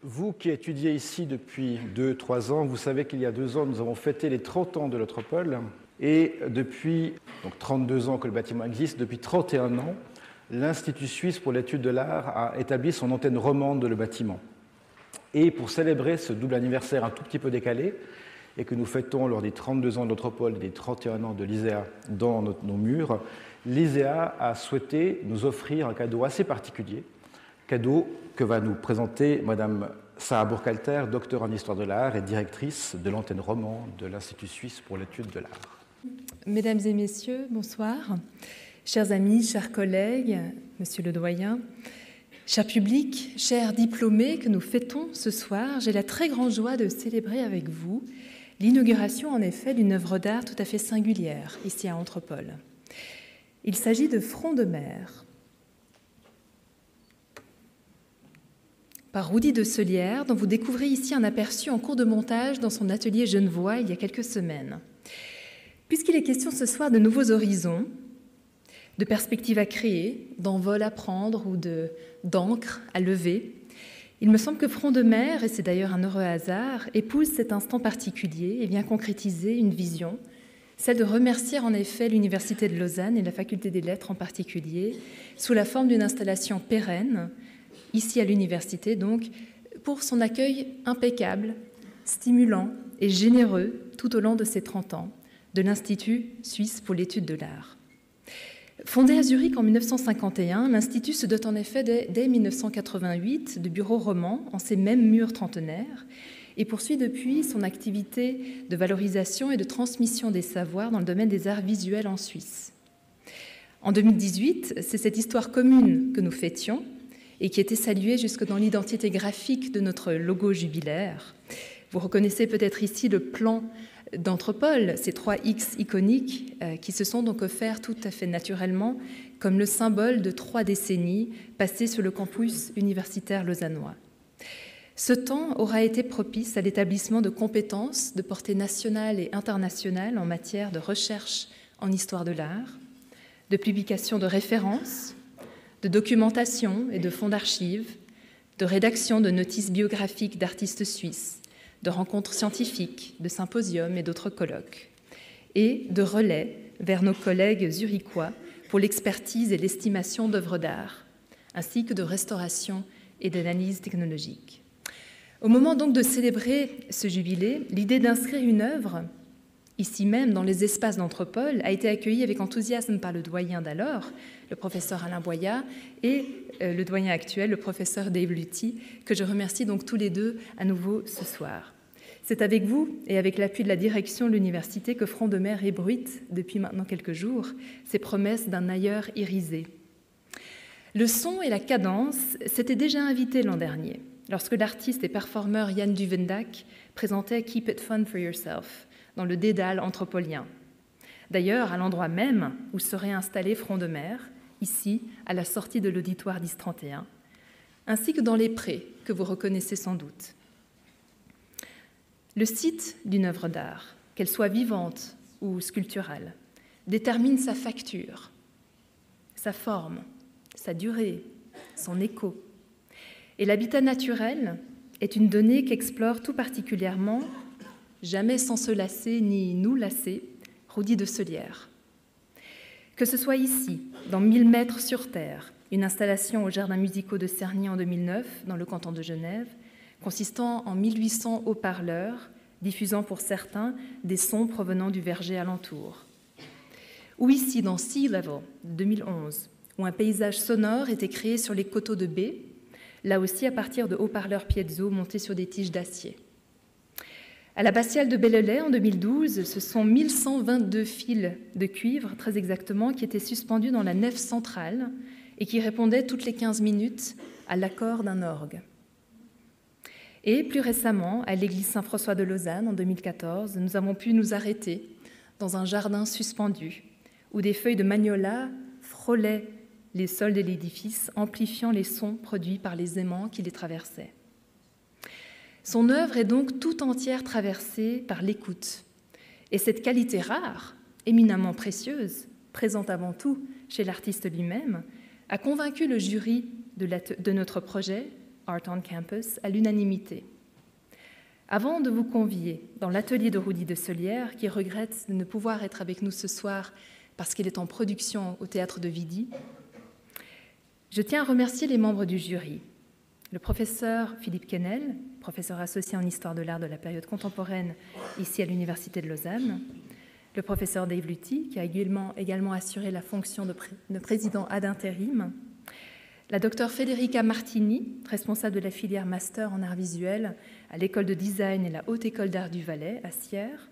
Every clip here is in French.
Vous qui étudiez ici depuis 2-3 ans, vous savez qu'il y a 2 ans, nous avons fêté les 30 ans de l'Anthropole. Et depuis 32 ans que le bâtiment existe, depuis 31 ans, l'Institut suisse pour l'étude de l'art a établi son antenne romande de le bâtiment. Et pour célébrer ce double anniversaire un tout petit peu décalé, et que nous fêtons lors des 32 ans de l'Anthropole et des 31 ans de l'ISEA dans nos murs, l'ISEA a souhaité nous offrir un cadeau assez particulier, cadeau que va nous présenter Madame Sarah Burkhalter, docteur en histoire de l'art et directrice de l'antenne romande de l'Institut suisse pour l'étude de l'art. Mesdames et messieurs, bonsoir. Chers amis, chers collègues, monsieur le doyen, cher public, chers diplômés que nous fêtons ce soir, j'ai la très grande joie de célébrer avec vous l'inauguration en effet d'une œuvre d'art tout à fait singulière ici à Anthropole. Il s'agit de Front de mer, par Rudy de Solière, dont vous découvrez ici un aperçu en cours de montage dans son atelier genevois il y a quelques semaines. Puisqu'il est question ce soir de nouveaux horizons, de perspectives à créer, d'envols à prendre ou d'encre à lever, il me semble que Front de mer, et c'est d'ailleurs un heureux hasard, épouse cet instant particulier et vient concrétiser une vision, celle de remercier en effet l'Université de Lausanne et la Faculté des Lettres en particulier, sous la forme d'une installation pérenne, ici à l'université donc, pour son accueil impeccable, stimulant et généreux tout au long de ces 30 ans de l'Institut suisse pour l'étude de l'art. Fondé à Zurich en 1951, l'Institut se dote en effet dès 1988 de bureaux romans en ces mêmes murs trentenaires et poursuit depuis son activité de valorisation et de transmission des savoirs dans le domaine des arts visuels en Suisse. En 2018, c'est cette histoire commune que nous fêtions et qui était saluée jusque dans l'identité graphique de notre logo jubilaire. Vous reconnaissez peut-être ici le plan d'Anthropole, ces 3 X iconiques qui se sont donc offerts tout à fait naturellement comme le symbole de 3 décennies passées sur le campus universitaire lausannois. Ce temps aura été propice à l'établissement de compétences de portée nationale et internationale en matière de recherche en histoire de l'art, de publication de références, de documentation et de fonds d'archives, de rédaction de notices biographiques d'artistes suisses, de rencontres scientifiques, de symposiums et d'autres colloques, et de relais vers nos collègues zurichois pour l'expertise et l'estimation d'œuvres d'art, ainsi que de restauration et d'analyse technologique. Au moment donc de célébrer ce jubilé, l'idée d'inscrire une œuvre, ici même dans les espaces d'Anthropole, a été accueillie avec enthousiasme par le doyen d'alors, le professeur Alain Boyat, et le doyen actuel, le professeur Dave Lutti, que je remercie donc tous les deux à nouveau ce soir. C'est avec vous et avec l'appui de la direction de l'université que Front de mer ébruite, depuis maintenant quelques jours, ces promesses d'un ailleurs irisé. Le son et la cadence s'étaient déjà invités l'an dernier, lorsque l'artiste et performeur Jan Duvendak présentait « Keep it fun for yourself » dans le dédale anthropolien. D'ailleurs, à l'endroit même où serait installé Front de mer, ici, à la sortie de l'auditoire 1031, ainsi que dans les prés que vous reconnaissez sans doute. Le site d'une œuvre d'art, qu'elle soit vivante ou sculpturale, détermine sa facture, sa forme, sa durée, son écho. Et l'habitat naturel est une donnée qu'explore tout particulièrement, jamais sans se lasser ni nous lasser, Rudy de Solière. Que ce soit ici, dans 1000 mètres sur terre, une installation aux Jardins musicaux de Cerny en 2009, dans le canton de Genève, consistant en 1800 haut-parleurs, diffusant pour certains des sons provenant du verger alentour. Ou ici, dans Sea Level, 2011, où un paysage sonore était créé sur les coteaux de baie, là aussi à partir de haut-parleurs piezo montés sur des tiges d'acier. À l'abbatiale de Bellelay, en 2012, ce sont 1122 fils de cuivre, très exactement, qui étaient suspendus dans la nef centrale et qui répondaient toutes les 15 minutes à l'accord d'un orgue. Et plus récemment, à l'église Saint-François de Lausanne, en 2014, nous avons pu nous arrêter dans un jardin suspendu où des feuilles de magnolia frôlaient les sols de l'édifice, amplifiant les sons produits par les aimants qui les traversaient. Son œuvre est donc tout entière traversée par l'écoute. Et cette qualité rare, éminemment précieuse, présente avant tout chez l'artiste lui-même, a convaincu le jury de notre projet Art on Campus, à l'unanimité. Avant de vous convier dans l'atelier de Rudy de Solière, qui regrette de ne pouvoir être avec nous ce soir parce qu'il est en production au Théâtre de Vidy, je tiens à remercier les membres du jury. Le professeur Philippe Quesnel, professeur associé en histoire de l'art de la période contemporaine ici à l'Université de Lausanne, le professeur Dave Luty, qui a également assuré la fonction de président ad intérim, la docteure Federica Martini, responsable de la filière master en arts visuels à l'école de design et la Haute École d'Art du Valais à Sierre,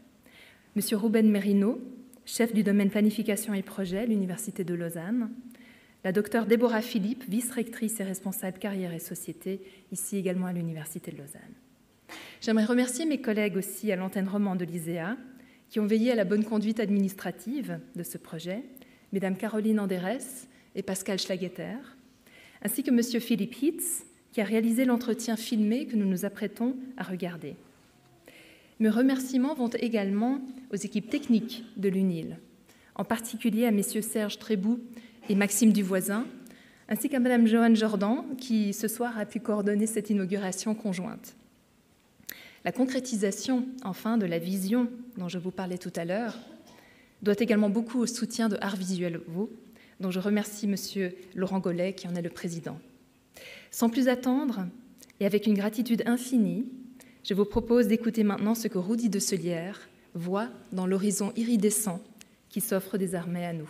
monsieur Ruben Merino, chef du domaine planification et projet à l'Université de Lausanne, la docteure Déborah Philippe, vice-rectrice et responsable carrière et société, ici également à l'Université de Lausanne. J'aimerais remercier mes collègues aussi à l'antenne romande de l'ISEA, qui ont veillé à la bonne conduite administrative de ce projet, mesdames Caroline Anderès et Pascal Schlageter, ainsi que monsieur Philippe Hitz, qui a réalisé l'entretien filmé que nous nous apprêtons à regarder. Mes remerciements vont également aux équipes techniques de l'UNIL, en particulier à messieurs Serge Trébou et Maxime Duvoisin, ainsi qu'à madame Joanne Jordan, qui ce soir a pu coordonner cette inauguration conjointe. La concrétisation, enfin, de la vision dont je vous parlais tout à l'heure doit également beaucoup au soutien de Art Visuel Vaud, dont je remercie monsieur Laurent Gollet, qui en est le président. Sans plus attendre, et avec une gratitude infinie, je vous propose d'écouter maintenant ce que Rudy de Solière voit dans l'horizon iridescent qui s'offre désormais à nous.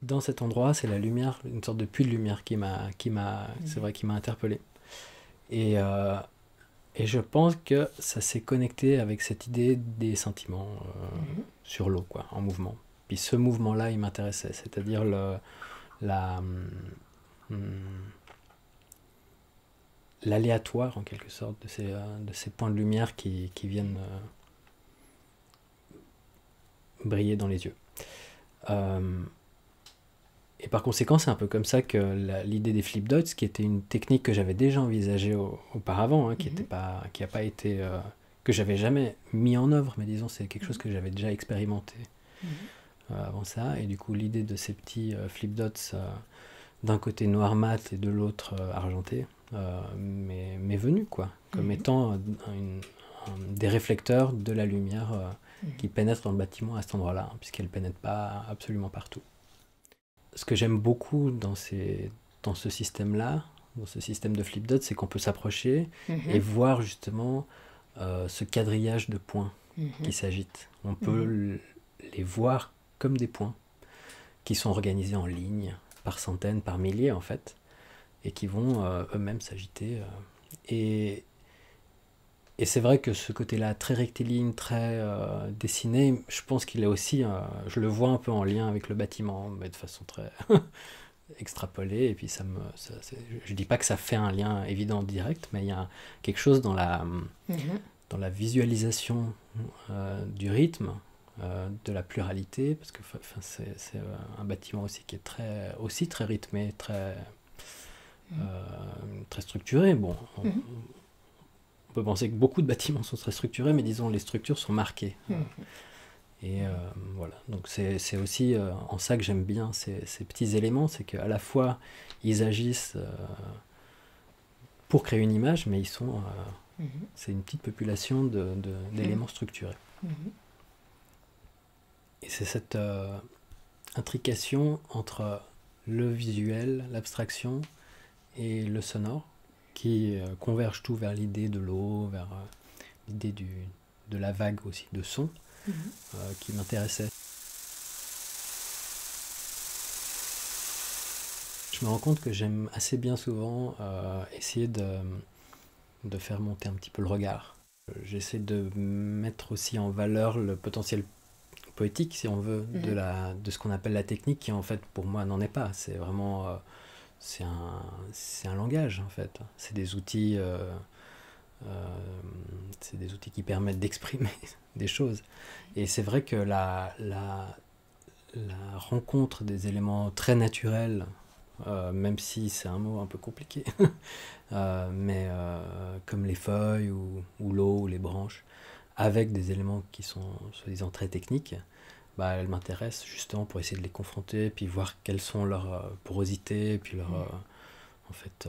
Dans cet endroit, c'est la lumière, une sorte de puits de lumière c'est vrai, qui m'a interpellé. Et je pense que ça s'est connecté avec cette idée des sentiments sur l'eau, quoi, en mouvement. Puis ce mouvement-là, il m'intéressait, c'est-à-dire l'aléatoire, en quelque sorte, de ces points de lumière qui viennent briller dans les yeux. Et par conséquent, c'est un peu comme ça que l'idée des flip dots, qui était une technique que j'avais déjà envisagée auparavant, hein, qui a pas été, que j'avais jamais mis en œuvre, mais disons c'est quelque chose que j'avais déjà expérimenté avant ça. Et du coup, l'idée de ces petits flip dots, d'un côté noir mat et de l'autre argenté, m'est venue, quoi, comme étant des réflecteurs de la lumière qui pénètre dans le bâtiment à cet endroit-là, hein, puisqu'elle pénètre pas absolument partout. Ce que j'aime beaucoup dans ce système-là, dans ce système de flip dot, c'est qu'on peut s'approcher et voir justement ce quadrillage de points qui s'agitent. On peut les voir comme des points qui sont organisés en lignes, par centaines, par milliers en fait, et qui vont eux-mêmes s'agiter. Et c'est vrai que ce côté-là, très rectiligne, très dessiné, je pense qu'il est aussi, je le vois un peu en lien avec le bâtiment, mais de façon très extrapolée. Et puis je dis pas que ça fait un lien évident direct, mais il y a quelque chose dans la visualisation du rythme, de la pluralité, parce que c'est un bâtiment aussi qui est très rythmé, très structuré. Bon. On peut penser que beaucoup de bâtiments sont très structurés, mais disons les structures sont marquées. Et voilà, donc c'est aussi en ça que j'aime bien ces petits éléments, c'est qu'à la fois ils agissent pour créer une image, mais ils sont, c'est une petite population d'éléments structurés. Et c'est cette intrication entre le visuel, l'abstraction et le sonore, qui convergent tout vers l'idée de l'eau, vers l'idée de la vague aussi de son, qui m'intéressait. Je me rends compte que j'aime assez bien souvent essayer de faire monter un petit peu le regard. J'essaie de mettre aussi en valeur le potentiel poétique, si on veut, de ce qu'on appelle la technique, qui en fait pour moi n'en est pas. C'est vraiment... c'est un langage en fait, c'est des outils qui permettent d'exprimer des choses, et c'est vrai que la la rencontre des éléments très naturels, même si c'est un mot un peu compliqué, mais comme les feuilles ou l'eau ou les branches, avec des éléments qui sont soi-disant très techniques, bah, elle m'intéresse justement pour essayer de les confronter, puis voir quelles sont leurs porosités, puis en fait,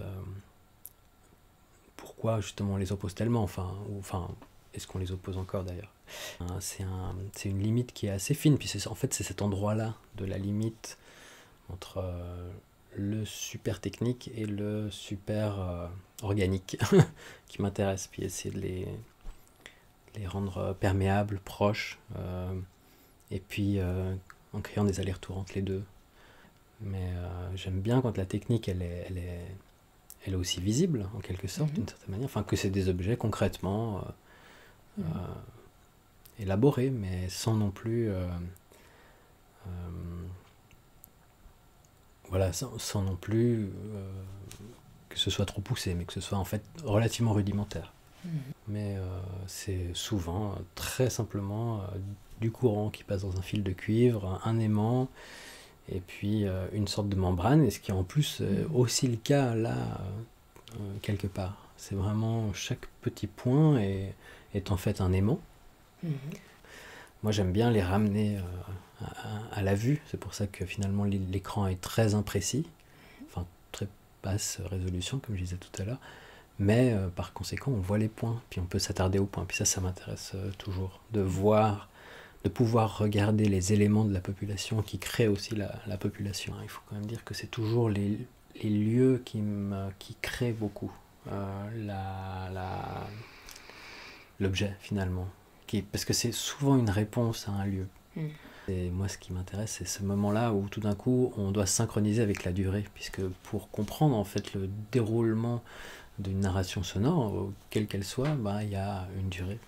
pourquoi justement on les oppose tellement, enfin est-ce qu'on les oppose encore d'ailleurs. C'est une limite qui est assez fine, puis en fait c'est cet endroit-là de la limite entre le super technique et le super organique qui m'intéresse, puis essayer de les rendre perméables, proches, et puis en créant des allers-retours entre les deux. Mais j'aime bien quand la technique elle est aussi visible en quelque sorte, d'une certaine manière, enfin que c'est des objets concrètement élaborés, mais sans non plus voilà, sans non plus que ce soit trop poussé, mais que ce soit en fait relativement rudimentaire. Mais c'est souvent très simplement du courant qui passe dans un fil de cuivre, un aimant, et puis une sorte de membrane, et ce qui est en plus aussi le cas là, quelque part. C'est vraiment chaque petit point est en fait un aimant. Moi j'aime bien les ramener à la vue, c'est pour ça que finalement l'écran est très imprécis, enfin très basse résolution comme je disais tout à l'heure, mais par conséquent on voit les points, puis on peut s'attarder aux points, puis ça m'intéresse toujours, de pouvoir regarder les éléments de la population qui créent aussi la population. Il faut quand même dire que c'est toujours les lieux qui créent beaucoup l'objet finalement, parce que c'est souvent une réponse à un lieu. Et moi ce qui m'intéresse c'est ce moment-là où tout d'un coup on doit synchroniser avec la durée, puisque pour comprendre en fait le déroulement d'une narration sonore, quelle qu'elle soit, bah, y a une durée.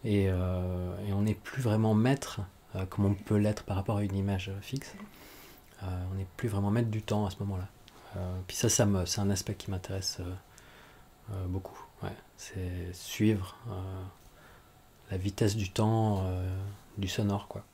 Et on n'est plus vraiment maître, comme on peut l'être par rapport à une image fixe. On n'est plus vraiment maître du temps à ce moment-là. Puis ça c'est un aspect qui m'intéresse beaucoup. Ouais. C'est suivre la vitesse du temps du sonore, quoi.